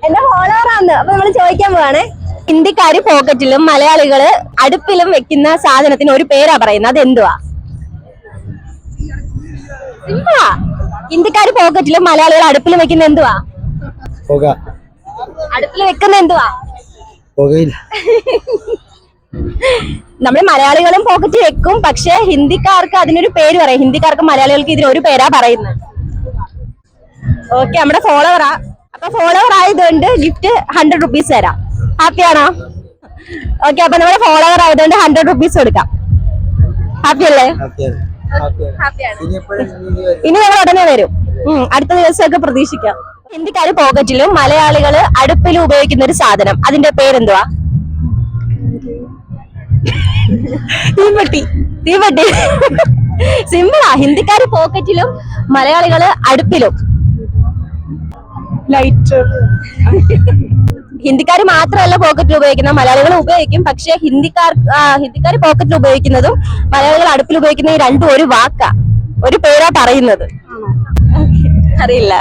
എന്റെ ഫോളോവറാന്ന്. അപ്പൊ നമ്മള് ചോദിക്കാൻ പോവാണേ. ഹിന്ദിക്കാര് പോക്കറ്റിലും മലയാളികള് അടുപ്പിലും വെക്കുന്ന സാധനത്തിന് ഒരു പേരാ പറയുന്നത്, അത് എന്തുവാ? സിമ്പിളാ. ഹിന്ദിക്കാര് പോക്കറ്റിലും മലയാളികൾ അടുപ്പിലും വെക്കുന്ന എന്തുവാ? അടുപ്പിൽ വെക്കുന്ന എന്തുവാ? നമ്മള് മലയാളികളും പോക്കറ്റ് വെക്കും, പക്ഷെ ഹിന്ദിക്കാർക്ക് അതിനൊരു പേര് പറയും. ഹിന്ദിക്കാർക്ക് മലയാളികൾക്ക് ഇതിനൊരു പേരാ പറയുന്നത്. ഓക്കെ, നമ്മുടെ ഫോളോവറാ. അപ്പൊ ഫോളോവർ ആയതുകൊണ്ട് ഗിഫ്റ്റ് 100 റുപ്പീസ് തരാം. ഹാപ്പിയാണോ? ഓക്കെ, അപ്പൊ നമ്മുടെ ഫോളോവർ ആയതുകൊണ്ട് 100 റുപ്പീസ് കൊടുക്കാം. ഹാപ്പി അല്ലേ? ഇനി ഞങ്ങൾ ഉടനെ വരും. അടുത്ത ദിവസമൊക്കെ പ്രതീക്ഷിക്കാം. ഹിന്ദിക്കാര് പോക്കറ്റിലും മലയാളികള് അടുപ്പിലും ഉപയോഗിക്കുന്ന ഒരു സാധനം, അതിന്റെ പേരെന്തുവാ? തീപ്പെട്ടി. തീപ്പെട്ടി സിമ്പിളാ. ഹിന്ദിക്കാര് പോക്കറ്റിലും മലയാളികള് അടുപ്പിലും. ലൈറ്റർ. ഹിന്ദിക്കാര് മാത്രമല്ല പോക്കറ്റിൽ ഉപയോഗിക്കുന്ന, മലയാളികൾ ഉപയോഗിക്കും. പക്ഷെ ഹിന്ദിക്കാര് പോക്കറ്റിൽ ഉപയോഗിക്കുന്നതും മലയാളികൾ അടുപ്പിൽ ഉപയോഗിക്കുന്ന ഈ രണ്ടും ഒരു വാക്കാ, ഒരു പേരാ പറയുന്നത്. അറിയില്ല.